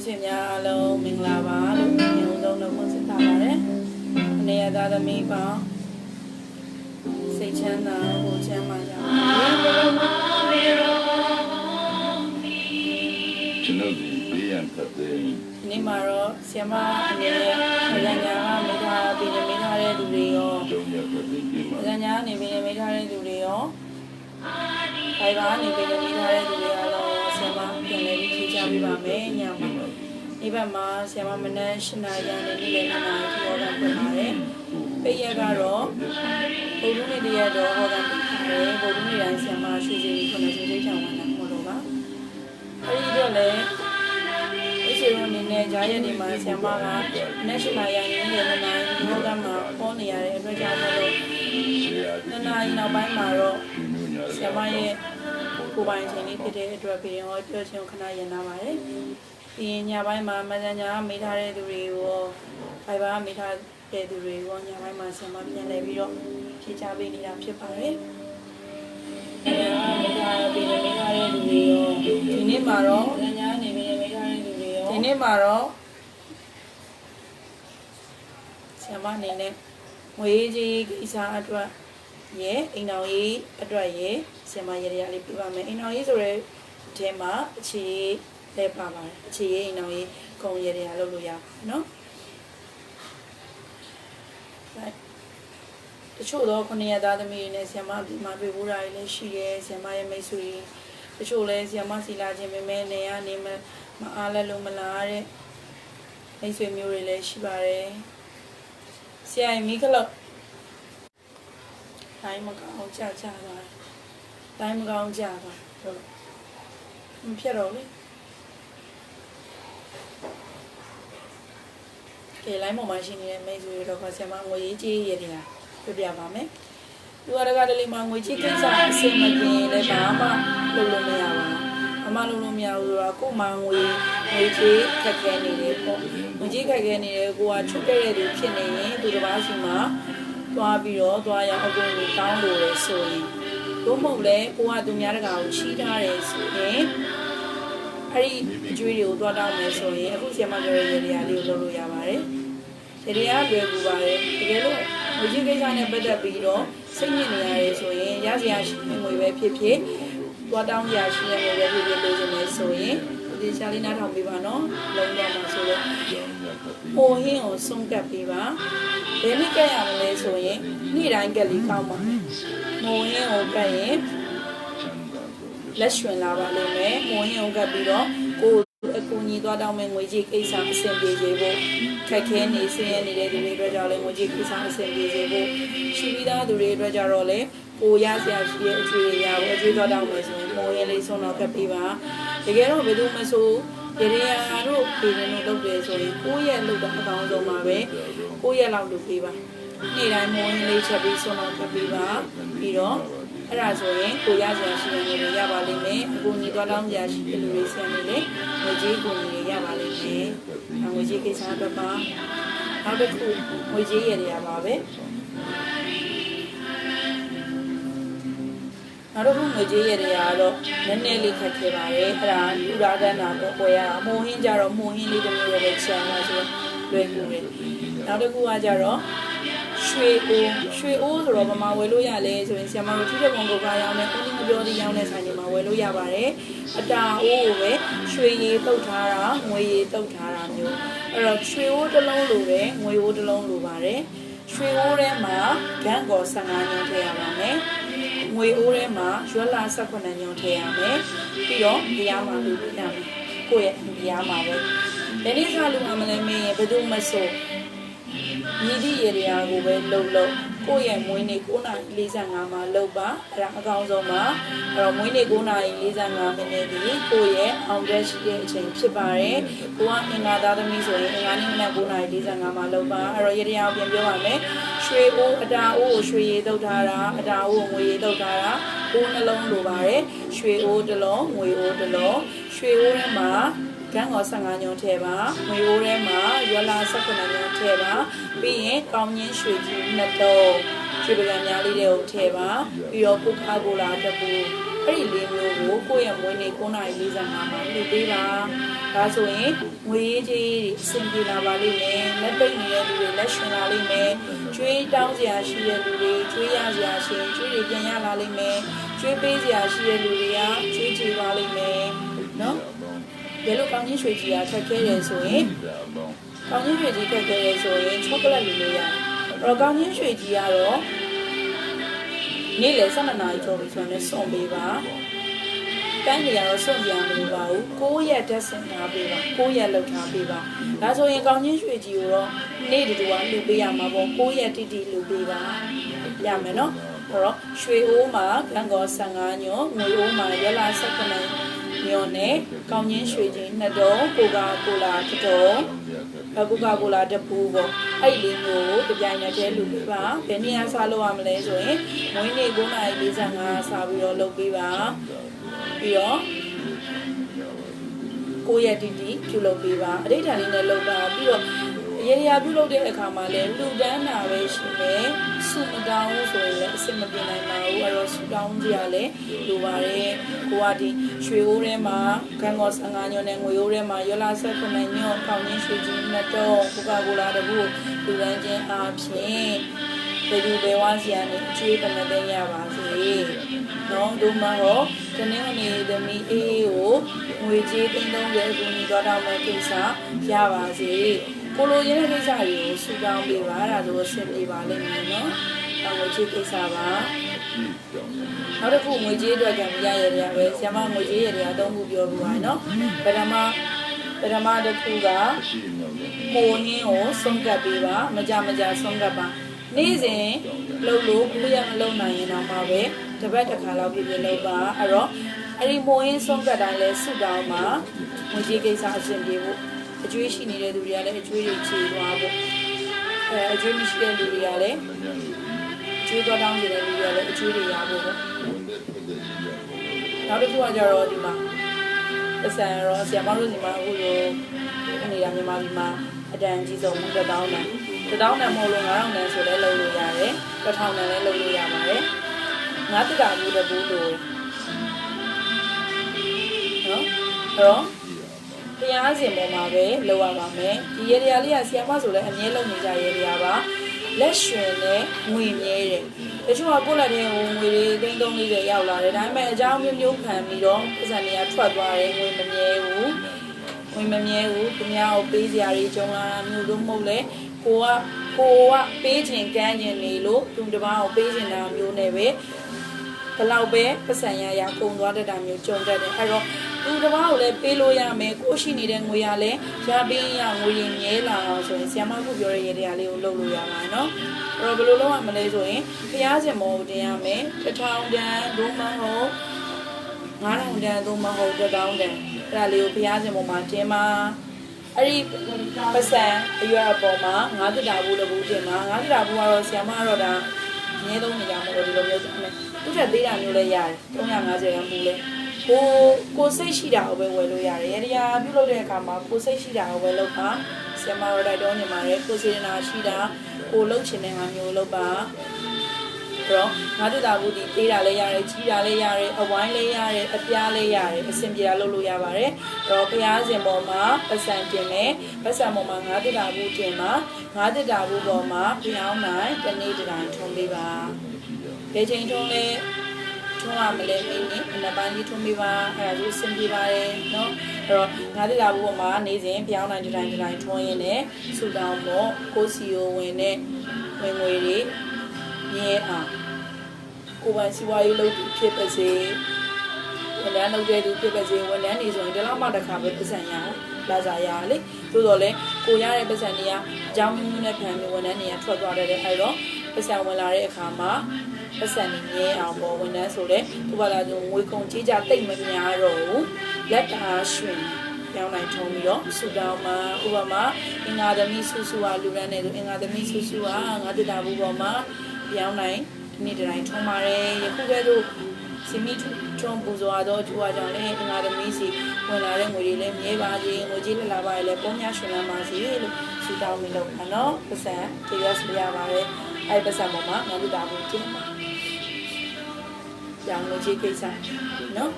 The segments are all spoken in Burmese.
水များလုံးမင်္ဂလာပါလို့ညီဦးဆုံးလုံးစစ်ထားပါတယ်။အနေရသားသမီးပေါင်းစိတ်ချမ်းသာကိုချမ်းသာကြပါစေ။ကျွန်တော်ဒီဘေးရန်ဖတ်တဲ့ဒီနေ့မှာတော့ဆီယမအနေနဲ့မရညာမိထားပြီးမိထားတဲ့သူတွေရောကျုံရဖတ်တဲ့ဒီမှာမရညာနေပြီးမိထားတဲ့သူတွေရောခိုင်ပါနေပြီးမိထားတဲ့သူတွေကတော့ဆီယမပြန်လည်ပြီးဖြေချပေးပါမယ်ညမှာဒီဘက်မှာဆီယမမနက်၈နာရီကနေနေ့လယ်2နာရီထိဟောတာပြန်ပါတယ်ပိတ်ရက်ကတော့ဘုရားနေ့တည်းရတော့ဟောတာပြန်ပါတယ်ဘုရားနေ့တိုင်းဆီယမရွှေစီခုနစုစိတ်ချောင်းဝင်တာမဟုတ်တော့ပါအဲဒီတော့လည်းဒီလိုအနေနဲ့ဂျာရက်ဒီမှာဆီယမက national ရန်နေနေနေနိုင်ဒီဟောတာမှာပေါ်နေရတဲ့အတွက်ကြောင့်မလို့2နာရီနောက်ပိုင်းမှာတော့ဆီယမရဲ့ကိုပိုင်ချိန်လေးဖြစ်တဲ့အတွက်ပြည်ဟောပြောချင်းခဏရန်နာပါတယ်ဒီညပိုင်းမှာမဇန်ညာမေးထားတဲ့သူတွေကိုဖိုင်ဘာမေးထားတဲ့သူတွေကိုညပိုင်းမှာဆီယမပြန်လည်ပြီးတော့ဖြေချပေးနေတာဖြစ်ပါတယ်မေးထားတဲ့သူတွေရောဒီနေ့မှာတော့ဇန်ညာနေမေးထားတဲ့သူတွေရောဒီနေ့မှာတော့ဆီယမအနေနဲ့ငွေကြီးကိစ္စအတွက်ရဲ့အိမ်တော်ကြီးအတွက်ရဲ့ဆီယမရရလေးပြပါမယ်အိမ်တော်ကြီးဆိုတဲ့အဲမှာအခြေလဲပါပါတယ်အခြေအိမ်တော်ကြီးဂုံရရလုပ်လို့ရနော်တချို့တော့900သားသမီးတွေနဲ့ဆီယမဒီမှာတွေ့ဖို့တာတွေလည်းရှိတယ်ဆီယမရဲ့မိတ်ဆွေတချို့လည်းဆီယမစီလာခြင်းပဲနေရနေမအားလည်းလို့မလားတဲ့မိတ်ဆွေမျိုးတွေလည်းရှိပါတယ်ဆီယမီကလောက်တိုင်းမကောင်းကြကြပါတိုင်းမကောင်းကြပါဟုတ်မဖြစ်တော့လေကဲလိုင်းပေါ်မှာရှိနေတဲ့မိတ်ဆွေတွေတော့ဆီယမငွေကြီးရည်ရတယ်ပြပြပါမယ်လူရကတလေးမှာငွေကြီးကိစ္စအစင်မกินလည်းဘာမှလုပ်လို့မရပါဘူးအမလုပ်လို့မရဘူးဆိုတော့ကို့မှာငွေကြီးခက်ခဲနေတယ်ပေါ့ငွေကြီးခက်ခဲနေတယ်ကိုကချုပ်ခဲ့တဲ့သူဖြစ်နေရင်သူတစ်ပါးစီမှာသွားပြီးတော့သွားရအောင်ကိုတောင်းလို့ရဆိုရင်ဘုံမဟုတ်လဲကိုကသူများတကာကိုချီးထားတယ်ဆိုရင်အဲ့ဒီအကျွေးတွေကိုသွားတောင်းမယ်ဆိုရင်အခုဆီယမပြောတဲ့ရေရာလေးကိုလုပ်လို့ရပါတယ်ရေရာလွယ်ကူပါတယ်တကယ်လို့ငွေကြီးကိစ္စနဲ့ပတ်သက်ပြီးတော့စိတ်ညစ်နေရတယ်ဆိုရင်ရစရာရှိတဲ့ငွေပဲဖြစ်ဖြစ်သွားတောင်းရရှိတဲ့ငွေပဲဖြစ်ဖြစ်လိုချင်တယ်ဆိုရင်ဒီရှာလေးနားထောင်ပေးပါနော်လုံးတော့မှာဆိုတော့ဟိုဟင်းကိုဆုံးကပ်ပေးပါဘယ်နည်းကပ်ရမလဲဆိုရင်နေ့တိုင်းကပ်လေးကောင်းပါမယ်မိုးဟင်းကိုကပ်ရင်လက်ရွှင်လာပါလိမ့်မယ်မိုးဟင်းကိုကပ်ပြီးတော့ကိုအကူညီသွားတောင်းမဲ့ငွေကြီးကိစ္စအဆင်ပြေစေဖို့ခက်ခဲနေစင်းရနေတဲ့သူတွေအတွက်ကြောင့်လည်းငွေကြီးကိစ္စအဆင်ပြေစေဖို့ရှိပြီးသားသူတွေအတွက်ကြတော့လေကိုရစရာရှိတဲ့အကျွေးရဖို့အကျွေးသွားတောင်းမယ်ဆိုရင်မိုးရင်းလေးဆုံးတော့ကပ်ပြီးပါတကယ်တော့ဘယ်သူမှဆိုရေရာတို့ပြည်နေလို့လုပ်တယ်ဆိုရင်9ရက်လုပ်တာအကောင်းဆုံးပါပဲ9ရက်လောက်လုပ်ပေးပါနေ့တိုင်းမိုးရင်းလေးချက်ပြီးဆုံးတော့ကပ်ပြီးပါပြီးတော့အဲ့ဒါဆိုရင်ကိုရစရာရှိတဲ့လူတွေရပါလိမ့်မယ်အကူညီသွားတောင်းကြရှိတဲ့လူတွေဆန်နေလေငွေကြီးကိုညီရပါလိမ့်မယ်ငွေကြီးကိစ္စတော့ပါနောက်တစ်ခုငွေကြီးရရပါပဲနောက်တစ်ခုငွေကြီးရရတော့နည်းနည်းလေးခက်ခဲပါတယ်အဲ့ဒါလူရာကန်းတာတော့ပေါ်ရတာမိုးဟင်းကြတော့မိုးဟင်းလေးတစ်မျိုးပဲချမ်းပါဆိုလွယ်ကူတယ်နောက်တစ်ခုကကြတော့ရွှေအိုးဆိုတော့ဗမာဝယ်လို့ရလဲဆိုရင်ဆီယမတို့ထိတဲ့ပုံကုတ်ကရောင်းတဲ့ဦးလေးမပြောသေးရောင်းတဲ့ဆိုင်တွေမှာဝယ်လို့ရပါတယ်အတာအိုးကိုပဲရွှေရည်တုတ်ထားတာငွေရည်တုတ်ထားတာမျိုးအဲ့တော့ရွှေအိုးတစ်လုံးလိုတယ်ငွေအိုးတစ်လုံးလိုပါတယ်ရွှေအိုးထဲမှာဂန်းကော15ညွန့်ထည့်ရပါမယ်ငွေအိုးထဲမှာရွက်လာ18ညွန့်ထည့်ရမယ်ပြီးတော့တရားမှာလူပြရမယ်ကိုယ့်ရဲ့တရားမှာပဲဒီနေ့ကလူအမလည်းမင်းရဲ့ဘယ်သူမှဆိုညီဒီရေရာကိုပဲလှုပ်ကိုယ့်ရဲ့မွေးနေ့9:45မှာလှုပ်ပါအဲ့ဒါအကောင်းဆုံးပါအဲ့တော့မွေးနေ့9:45မိနစ်ဒီကိုယ့်ရဲ့အောင်ရက်ရှိတဲ့အချိန်ဖြစ်ပါတယ်ကိုကအင်္ဂါသားသမီးဆိုရင်အင်္ဂါနေ့မနက်9:45မှာလှုပ်ပါအဲ့တော့ရေရာကိုပြန်ပြောပါမယ်ရွှေအိုးအတာအိုးကိုရွှေရည်တုတ်ထားတာအတာအိုးကိုငွေရည်တုတ်ထားတာအိုးနှလုံးလိုပါတယ်ရွှေအိုးတစ်လုံးငွေအိုးတစ်လုံးရွှေအိုးထဲမှာကန်းကော15ညွန့်ထည့်ပါငွေအိုးထဲမှာရွက်လာ18ညွန့်ထည့်ပါပြီးရင်ကောင်းချင်းရွှေကြီး2တုံးရွှေပကံများလေးတွေကိုထည့်ပါပြီးတော့ကိုကာကိုလာတစ်ပူအဲ့ဒီလေးမျိုးကို ကိုယ့်ရဲ့မွေးနေ့9:45မှာလူပေးပါဒါဆိုရင်ငွေရေးကြီးအဆင်ပြေလာပါလိမ့်မယ်လက်ပိတ်နေတဲ့လူတွေလက်ရှင်လာလိမ့်မယ်ကျွေးတောင်းစရာရှိတဲ့လူတွေကျွေးရစရာရှိရင်ကျွေးတွေပြန်ရလာလိမ့်မယ်ကျွေးပေးစရာရှိတဲ့လူတွေကကျွေးချေပါလိမ့်မယ်နော်ဘယ်လိုကောင်းချင်းရွှေကြီးကခက်ခဲတယ်ဆိုရင်ကောင်းချင်းရွှေကြီးခက်ခဲတယ်ဆိုရင်ချောကလက်လူလို့ရတယ်အဲ့တော့ကောင်းချင်းရွှေကြီးကတော့နေ့လယ်12နာရီကျော်ပြီဆိုတော့စွန့်ပေးပါတန်းနေရတော့စွန့်ကြမလို့ပါဘူး9ရက်တက်ဆင်ထားပေးပါ9ရက်လောက်ထားပေးပါဒါဆိုရင်ကောင်းချင်းရွှေကြီးကိုတော့နေ့တူတူကလှူပေးရမှာပေါ့9ရက်တိတိလှူပေးပါရမယ်နော်အဲ့တော့ရွှေအိုးမှာကံကော15ညွန်ငွေအိုးမှာရလာ19ညွန်နဲ့ကောင်းချင်းရွှေကြီး2တုံးကိုကာကိုလာ1တုံးကိုကာကိုလာ1ပူပေါ့အဲ့ဒီမျိုးကိုကြိုင်နဲ့တဲလူပေးပါဘယ်နည်းအားစားလို့ရမလဲဆိုရင်မွေးနေ့9:45စားပြီးတော့လုပ်ပေးပါပြီးတော့9ရက်တိတိပြုလုပ်ပေးပါအဋ္ဌာန်လေးနဲ့လုပ်ပါပြီးတော့ရေရာပြုလုပ်တဲ့အခါမှာလည်းလူတန်းတာပဲရှိမယ်စုမတောင်းဆိုရင်လည်းအစစ်မပြနိုင်ပါဘူးအဲ့တော့စုတောင်းကြရလဲလိုပါတယ်ကိုကဒီရွှေအိုးထဲမှာကံကော15ညွန့်နဲ့ငွေအိုးထဲမှာရလာ19ညွန့်ကောင်းချင်းရွှေကြီး2တော့ကိုကာကိုလာတဘူးလူတန်းချင်းအားဖြင့်ဘယ်သူဘယ်ဝါစီရနေအကျွေးပနတဲ့ရပါစေနော်တို့မှာတော့တနင်္ဂနွေသမီးအေးကိုငွေကြေး330အကူအညီတော်တော်မဲ့ကိစ္စရပါစေကိုလိုရင်းတဲ့ကိစ္စတွေကိုစူတောင်းပေးပါဒါဆိုအဆင်ပြေပါလိမ့်မယ်နော်ငွေကြေးကိစ္စပါနောက်တစ်ခုငွေကြေးအတွက်ကံရရရပဲဆရာမငွေကြေးရရအသုံးခုပြောပြပါနော်ပထမတစ်ခုကမိုးဟင်းကိုဆုံးကပ်ပေးပါမကြဆုံးကပ်ပါနေ့စဉ်လှုပ်လို့ဘုရားမလုံနိုင်ရင်တော့မှာပဲတစ်ပတ်တစ်ခါလောက်ပြပြလုပ်ပါအဲ့တော့အဲ့ဒီမိုးဟင်းဆုံးကပ်တိုင်းလဲဆူတောင်းပါငွေကြေးကိစ္စအဆင်ပြေဖို့အကျွေးရှိနေတဲ့သူတွေကလည်းအကျွေးတွေခြေသွားဖို့အကျွေးမရှိတဲ့လူတွေကလည်းကျွေးသွားတောင်းနေတဲ့လူတွေကလည်းအကျွေးတွေရဖို့ပေါ့နောက်တစ်ခုကကြတော့ဒီမှာပတ်စံရောဆရာမတို့ဒီမှာအခုလိုနေတာမြန်မာပြည်မှာအတန်ကြီးဆုံး1000တန်း1000တန်းမဟုတ်လို့9000တန်းဆိုလဲလုပ်လို့ရတယ်1000တန်းလည်းလုပ်လို့ရပါတယ်ငါးတကာဘူးတဘူးလို့နော်အဲ့တော့တရားစဉ်ပေါ်မှာပဲလောက်ရပါမယ်ဒီရေရာလေးကဆီယမဆိုလဲအမြဲလုံနေကြရေရာပါလက်ရွှင်နဲ့ငွေမြဲတယ်တချို့ကကိုယ့်လက်ထဲကိုငွေတွေ330ရောက်လာတယ်ဒါပေမဲ့အကြောင်းမျိုးခံပြီးတော့ပတ်စံတွေကထွက်သွားတယ်ငွေမမြဲဘူးသူများကိုပေးစရာတွေကြုံလာတာမျိုးလို့မဟုတ်လဲကိုကပေးခြင်းကမ်းခြင်းနေလို့သူတစ်ပါးကိုပေးခြင်းတာမျိုးနဲ့ပဲဘလောက်ပဲပတ်စံရကုန်သွားတတ်တာမျိုးကြုံတတ်တယ်အဲ့တော့သူတစ်ပါးကိုလည်းပေးလို့ရမယ်ကိုရှိနေတဲ့ငွေရလည်းရပေးရငွေရင်မြဲလာအောင်ဆိုရင်ဆရာမခုပြောတဲ့ရေတရားလေးကိုလုပ်လို့ရပါမယ်နော်အဲ့တော့ဘယ်လိုလုပ်ရမလဲဆိုရင်ဖျားစင်မောကိုတင်ရမယ်1000တန်းဒုမဟုတ်9000တန်းဒုမဟုတ်1000တန်းအဲ့ဒါလေးကိုဖျားစင်မောမှာတင်ပါအဲ့ဒီပတ်စံအရွက်အပေါ်မှာ9တက်တာဘူးတဘူးတင်ပါ9တက်တာဘူးကတော့ဆရာမကတော့ဒါအနည်းဆုံးနေကြမှာလို့ဒီလိုမျိုးဆိုမယ်သူ့ထက်သေးတာမျိုးလည်းရတယ်350ရန်ဘူးလဲကိုစိတ်ရှိတာကိုပဲဝယ်လို့ရတယ်ရတရားပြုလုပ်တဲ့အခါမှာကိုစိတ်ရှိတာကိုပဲလုပ်ပါဆရာမတို့တိုက်တွန်းနေပါတယ်ကိုစေတနာရှိတာကိုလှုပ်ချင်တဲ့ဟာမျိုးလုပ်ပါတော့ငါတို့တာဘူးဒီသေးတာလည်းရတယ်ကြီးတာလည်းရတယ်အဝိုင်းလည်းရတယ်အပြားလည်းရတယ်အစင်ပြေလုပ်လို့ရပါတယ်တော့ဘုရားရှင်ပေါ်မှာပတ်စံတင်မယ်ပတ်စံပေါ်မှာငါတို့တာဘူးတင်ပါငါတို့တာဘူးပေါ်မှာဘုရားနိုင်တနေ့တိုင်းထုံးပေးပါဘယ်ချိန်ထုံးလဲထုံးရမလဲနေအနပိုင်းကြီးထုံးပေးပါအဲ့ဒါကြီးစင်ပြေပါတယ်နော်အဲ့တော့ငါတို့တာဘူးပေါ်မှာနေစဉ်ဘုရားနိုင်တိုင်းထုံးရင်းနဲ့ဆူတောင်းဖို့ကိုစီယိုဝင်နဲ့ဝင်ငွေတွေမြဲအောင်ကိုယ်ပိုင်စီဝါရေးလုပ်ဖြစ်ပါစေဝန်ထမ်းလုပ်တဲ့သူဖြစ်ပါစေဝန်ထမ်းနေဆိုရင်ဒီလောက်မှတစ်ခါပဲပတ်စံရလာစားရလေသို့တော်လည်းကိုရတဲ့ပတ်စံတွေကအကြောင်းမျိုးနဲ့ဖန်ပြီးဝန်ထမ်းတွေကထွက်သွားတဲ့အဲ့တော့ပတ်စံဝင်လာတဲ့အခါမှာပတ်စံတွေမြဲအောင်ပေါ့ဝန်ထမ်းဆိုတဲ့သူကလာဆိုငွေကုန်ကြေးကြတိတ်မများတော့ဘူးလက်အားရွှင်ပြောင်းနိုင်ထုံးပြီးတော့ဆူတောင်းမှာဥပမာအင်္ဂါသမီးဆူဆူဟာလူရန်နေဆိုအင်္ဂါသမီးဆူဆူဟာငါတက်တာဘူးပေါ်မှာပြောင်းနိုင်ဒီနေ့တိုင်းထုံးပါတယ်ယခုကဲတော့စီမီထုံးပူဇော်တော့ကျူအကြောင်းလည်းအင်္ဂါသမီးစီဝင်လာတဲ့ငွေတွေလည်းမြဲပါစေငွေကြီးလက်လာပါလေပုံများရှင်လာပါစေလို့ဆူတောင်းပြီးလို့နော်ပတ်စံကြေရစရပါတယ်အဲ့ပတ်စံပေါ်မှာငါတက်တာဘူးကျင်းပါ ရောင်ငွေကြီးကိစ္စနော်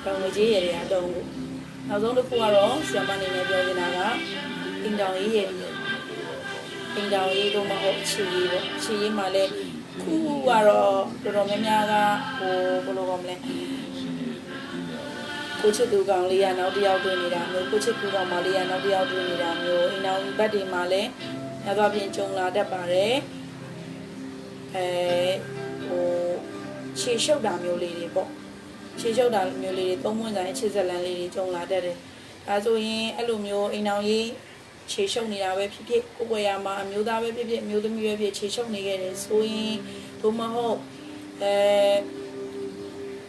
ရောင်ငွေကြီးရတဲ့အတုံးကိုနောက်ဆုံးတစ်ခုကတော့ဆရာမအနေနဲ့ပြောနေတာကအင်တောင်ကြီးရဲ့အင်တောင်ကြီးတို့မဟုတ်ချီကြီးပေါ့ချီကြီးမှလည်းခုကတော့တော်တော်များများကဟိုဘယ်လိုကောမလဲကိုချစ်သူကောင်လေးကနောက်တစ်ယောက်တွေ့နေတာမျိုးကိုချစ်သူကောင်မလေးကနောက်တစ်ယောက်တွေ့နေတာမျိုးအင်တောင်ဘက်တွေမှာလည်းညသွားပြင်ကြုံလာတတ်ပါတယ်ဟိုခြေရှုပ်တာမျိုးလေးတွေပေါ့ခြေရှုပ်တာမျိုးလေးတွေသုံးပွင့်ဆိုင်ခြေစက်လန်းလေးတွေကြုံလာတတ်တယ်အဲဆိုရင်အဲ့လိုမျိုးအိမ်အောင်ကြီးခြေရှုပ်နေတာပဲဖြစ်ဖြစ်ကိုယ်ွယ်ရမှာအမျိုးသားပဲဖြစ်ဖြစ်အမျိုးသမီးပဲဖြစ်ခြေရှုပ်နေခဲ့တယ်ဆိုရင်ဘုမဟုတ်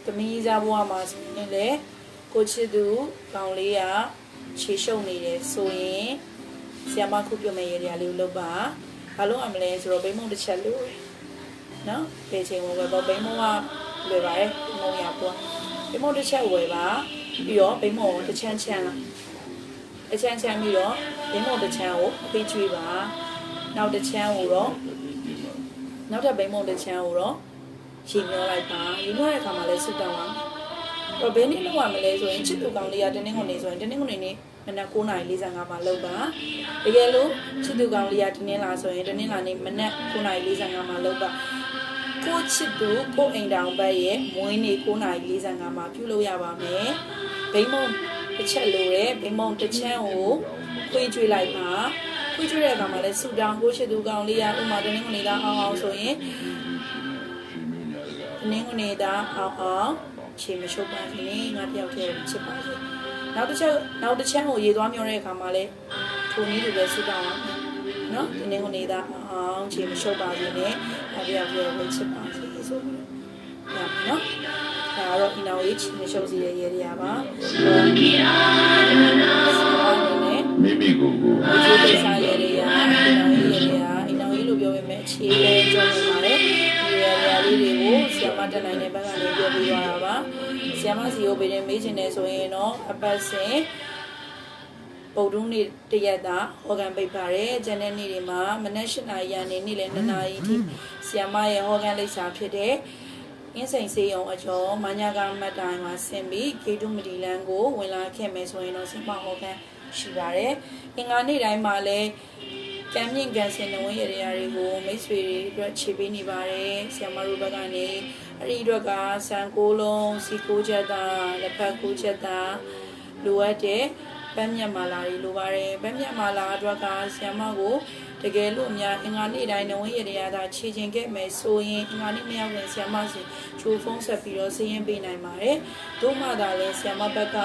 သမီးစားဘဝမှာဆိုရင်လေကိုချစ်သူကောင်လေးကခြေရှုပ်နေတယ်ဆိုရင်ဆရာမခုပြုမဲ့ရည်ရလေးကိုလုပ်ပါဘာလို့အမလဲဆိုတော့ဘိမုံတစ်ချက်လို့နော်ဒီချိန်မှာပဲဘိမုံကလွယ်ပါတယ်ဘိမုံရပေါ့ဘိမုံတစ်ချက်ဝယ်ပါပြီးတော့ဘိမုံကိုတစ်ချမ်းချမ်းလာအချမ်းချမ်းပြီးတော့ဘိမုံတစ်ချမ်းကိုဖေးချွေးပါနောက်တစ်ချမ်းကိုတော့နောက်ထပ်ဘိမုံတစ်ချမ်းကိုတော့ရေမျောလိုက်ပါရေမျောတဲ့အခါမှာလည်းစုတောင်းပါတော့ဘယ်နည်းလောက်ရမလဲဆိုရင်ချစ်သူကောင်လေးကတင်းတင်းကုန်နေဆိုရင်တင်းတင်းကုန်နေမနက်9:45မှာလောက်ပါတကယ်လို့ချစ်သူကောင်လေးကတင်းတင်းလာဆိုရင်တင်းတင်းလာနေမနက်9:45မှာလောက်ပါကိုချစ်သူကိုအိမ်တောင်ဘက်ရဲ့မွေးနေ့9:45မှာပြုလုပ်ရပါမယ်ဘိမုံတစ်ချက်လိုရဲဘိမုံတစ်ချမ်းကိုခွေးကျွေးလိုက်ပါခွေးကျွေးတဲ့အခါမှာလည်းဆူတောင်းကိုချစ်သူကောင်လေးကဥမာတင်းတင်းကုန်နေတာအောင်ဆိုရင်တင်းတင်းကုန်နေတာအောင်ခြေမရှုပ်ပါစေနဲ့ငါတယောက်တည်းချစ်ပါစေနောက်တစ်ချက်ကိုရေသွားမျောတဲ့အခါမှာလည်းထိုနည်းလိုပဲဆူတောင်းပါနော်ဒီနေ့ကိုနေတာအောင်ခြေမရှုပ်ပါစေနဲ့ငါတယောက်တည်းပဲချစ်ပါစေဆိုပြီးနော်ဒါတော့ဒီနောက်ရေးခြေမရှုပ်စေတဲ့ရေတွေပါမိမိကိုခြေပိတ်စားရေတွေဒီနောက်ရေးရေတွေကဒီနောက်ရေးလို့ပြောပေမဲ့ခြေလည်းကြောက်နေပါတယ်ဒီရေလေးတွေကိုဆရာမတက်နိုင်တဲ့ဘက်ကနေပြောပြသွားတာပါဆရာမစီကိုပေးတဲ့မေးချင်တယ်ဆိုရင်တော့အပတ်စဉ်ပုတ်တုံးနေ့တရက်တာဟောကန်ပိတ်ပါတယ်ကျန်တဲ့နေ့တွေမှာမနက်၈ နာရီကနေနေ့လယ် 2 နာရီထိဆရာမရဲ့ဟောကန်လိပ်စာဖြစ်တဲ့အင်းစိန်စေးရုံအကျော်မညာကမတ်တိုင်းမှာဆင်ပြီးဂေတုမဒီလန်ကိုဝင်လာခဲ့မယ်ဆိုရင်တော့ဆင်မဟောကန်ရှိပါတယ်အင်္ဂါနေ့တိုင်းမှာလည်းကံမြင့်ကန်စင်နဝင်းရတွေကိုမိတ်ဆွေတွေအတွက်ခြေပေးနေပါတယ်ဆရာမတို့ဘက်ကနေအဲ့ဒီအတွက်ကစံ6 လုံးစီ9ချက်သားလက်ဖက်9ချက်သားလိုအပ်တဲ့ပန်းမြတ်မာလာတွေလိုပါတယ်ပန်းမြတ်မာလာအတွက်ကဆရာမကိုတကယ်လို့အများအင်္ဂါနေ့တိုင်းနဝင်းရသာခြေချင်ခဲ့မယ်ဆိုရင်အင်္ဂါနေ့မရောက်ရင်ဆရာမစီချိုးဖုံးဆက်ပြီးတော့စည်ရင်ပေးနိုင်ပါတယ်တို့မှသာလဲဆရာမဘက်က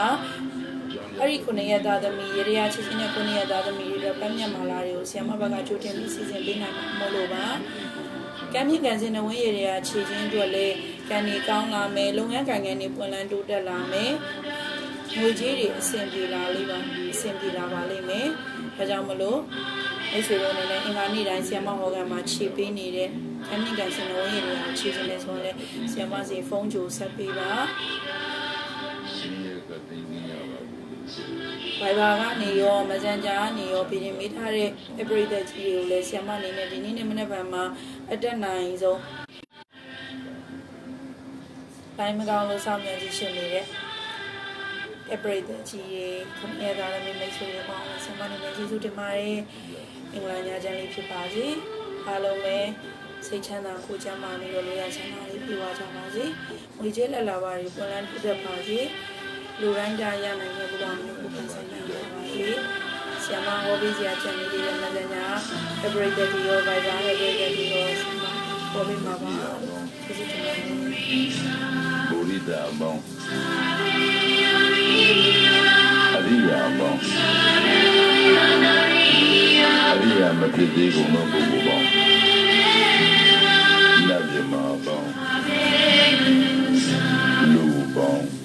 အဲ့ဒီ9 ရက်သားသမီးရေရချစ်ချင်းနဲ့9 ရက်သားသမီးတွေပန်းမြတ်မာလာတွေကိုဆရာမဘက်ကချိုးတင်ပြီးစီစဉ်ပေးနိုင်မှာမဟုတ်လို့ပါကံမြင့်ကန်စင်နဝင်းရခြေချင်းအတွက်လဲကံနေကောင်းလာမယ်လုပ်ငန်းကိုင်ငန်းတွေပွင့်လန်းတိုးတက်လာမယ်ငွေကြေးတွေအဆင်ပြေလာပါလိမ့်မယ်ဒါကြောင့်မလို့မိတ်ဆွေတို့အနေနဲ့အင်္ဂါနေ့တိုင်းဆရာမဟောကန်မှာခြေပေးနေတဲ့ကံမြင့်ကန်စင်နဝင်းရခြေချင်းနဲ့ဆိုရင်ဆရာမစီဖုန်းကြိုဆက်ပေးပါViber ကနေရော Messenger ကနေရောပြည်ရင်မေးထားတဲ့ပရိသတ်ကြီးတွေကိုလည်းဆရာမအနေနဲ့ဒီနေ့နဲ့မနေ့ကမှအတက်နိုင်ဆုံးတိုင်းမကောင်းလို့စောင့်မျှော်ကြည့်ရှင်နေတဲ့ပရိသတ်ကြီးတွေခုနကသားလည်းမိတ်ဆွေတွေပေါ့ဆရာမအနေနဲ့ကျေးဇူးတင်ပါတယ်အင်္ဂလာညချမ်းလေးဖြစ်ပါစေအားလုံးပဲစိတ်ချမ်းသာကိုယ်ချမ်းသာနေလို့ရချမ်းသာလေးပြည့်ဝကြပါစေငွေကြေးလက်လာပါတွေပွင့်လန်းပြတ်ပါစေလူတိုင်းဒါရနိုင်တဲ့ဘုရားမျိုးကိုပြန်ဆိုင်နိုင်ပါစေဆရာမဟောပေးစရာချန်နေသေးတဲ့မဇ္ဈညာအပရိသတ်ဒီရောဗိုက်ဘာရဲ့ပရိသတ်ဒီရောဆရာမဟောပေးမှာပါကျေးဇူးတင်ပါတယ်ဘူရိတာပေါင်းအရိယာပေါင်းအရိယာမဖြစ်သေးကုန်သောပုဂ္ဂိုလ်ပေါင်းနတ်မြမပေါင်းလူပေါင်း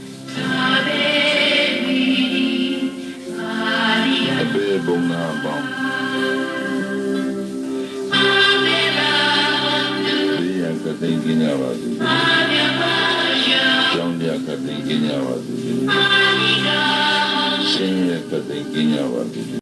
အဘေဘုံနာပေါင်းဒီရကတိကင်းကြပါစေကျောင်းပြကတိကင်းကြပါစေရှင်ရကတိကင်းကြပါစေ